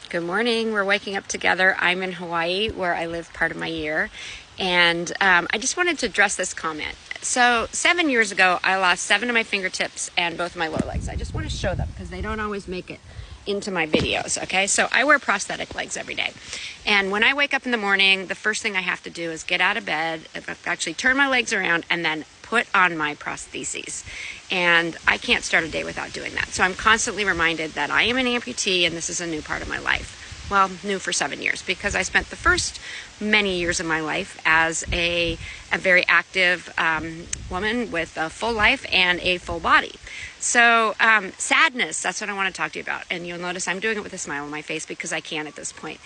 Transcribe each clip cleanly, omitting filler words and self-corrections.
Good morning. We're waking up together. I'm in Hawaii, where I live part of my year. And I just wanted to address this comment. So 7 years ago, I lost 7 of my fingertips and both of my lower legs. I just want to show them because they don't always make it into my videos, okay? So I wear prosthetic legs every day. And when I wake up in the morning, the first thing I have to do is get out of bed, actually turn my legs around, and then put on my prostheses. And I can't start a day without doing that. So I'm constantly reminded that I am an amputee and this is a new part of my life. Well, new for 7 years, because I spent the first many years of my life as a very active woman with a full life and a full body. So sadness, that's what I want to talk to you about. And you'll notice I'm doing it with a smile on my face because I can at this point.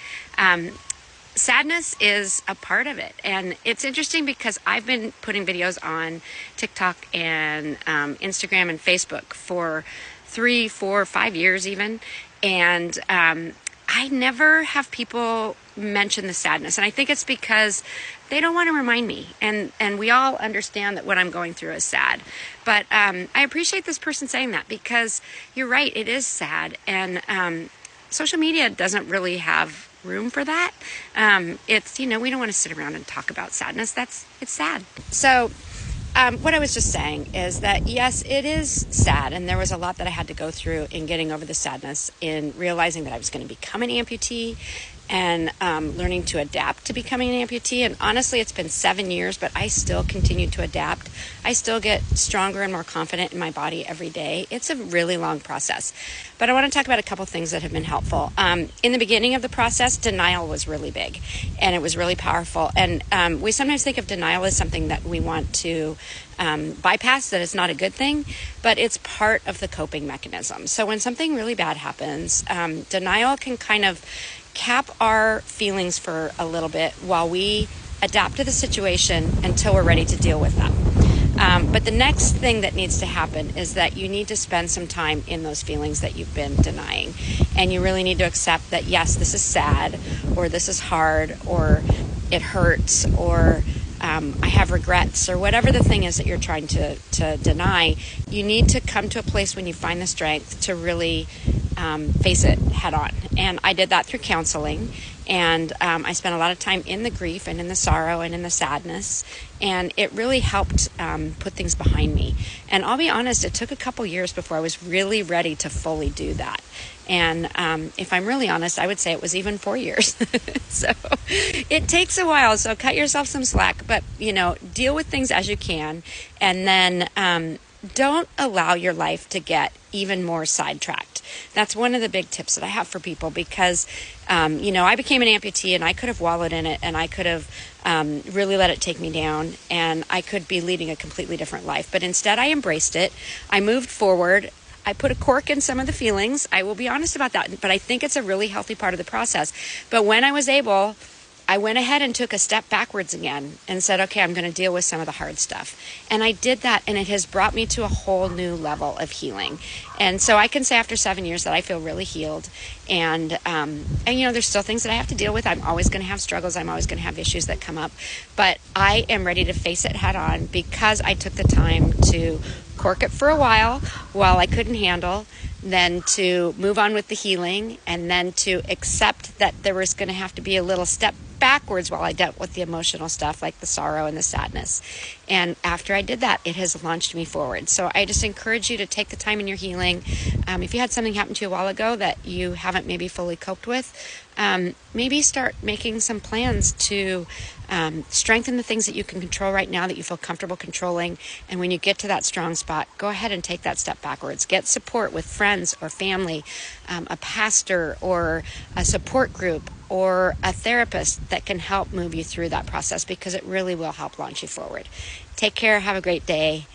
Sadness is a part of it. And it's interesting because I've been putting videos on TikTok and Instagram and Facebook for 3, 4, 5 years even. And I never have people mention the sadness. And I think it's because they don't want to remind me. And we all understand that what I'm going through is sad. But I appreciate this person saying that because you're right, it is sad. And social media doesn't really have room for that. It's, we don't want to sit around and talk about sadness. It's sad. So what I was just saying is that, yes, it is sad. And there was a lot that I had to go through in getting over the sadness, in realizing that I was going to become an amputee and learning to adapt to becoming an amputee. And honestly, it's been 7 years, but I still continue to adapt. I still get stronger and more confident in my body every day. It's a really long process. But I want to talk about a couple things that have been helpful. In the beginning of the process, denial was really big, and it was really powerful. And we sometimes think of denial as something that we want to bypass, that it's not a good thing, but it's part of the coping mechanism. So when something really bad happens, denial can kind of cap our feelings for a little bit while we adapt to the situation until we're ready to deal with them. But the next thing that needs to happen is that you need to spend some time in those feelings that you've been denying. And you really need to accept that, yes, this is sad, or this is hard, or it hurts, or I have regrets, or whatever the thing is that you're trying to deny. You need to come to a place when you find the strength to really face it head on. And I did that through counseling. And I spent a lot of time in the grief and in the sorrow and in the sadness. And it really helped put things behind me. And I'll be honest, it took a couple years before I was really ready to fully do that. And if I'm really honest, I would say it was even 4 years. So it takes a while. So cut yourself some slack. But, deal with things as you can. And then don't allow your life to get even more sidetracked. That's one of the big tips that I have for people because, I became an amputee and I could have wallowed in it and I could have really let it take me down and I could be leading a completely different life. But instead I embraced it. I moved forward. I put a cork in some of the feelings. I will be honest about that, but I think it's a really healthy part of the process. But when I was able, I went ahead and took a step backwards again and said, okay, I'm going to deal with some of the hard stuff. And I did that, and it has brought me to a whole new level of healing. And so I can say after 7 years that I feel really healed. And there's still things that I have to deal with. I'm always going to have struggles. I'm always going to have issues that come up. But I am ready to face it head on because I took the time to cork it for a while I couldn't handle, then to move on with the healing, and then to accept that there was going to have to be a little step backwards while I dealt with the emotional stuff like the sorrow and the sadness. And after I did that, it has launched me forward. So I just encourage you to take the time in your healing. If you had something happen to you a while ago that you haven't maybe fully coped with, maybe start making some plans to strengthen the things that you can control right now that you feel comfortable controlling. And when you get to that strong spot, go ahead and take that step backwards. Get support with friends or family, a pastor or a support group or a therapist that can help move you through that process because it really will help launch you forward. Take care. Have a great day.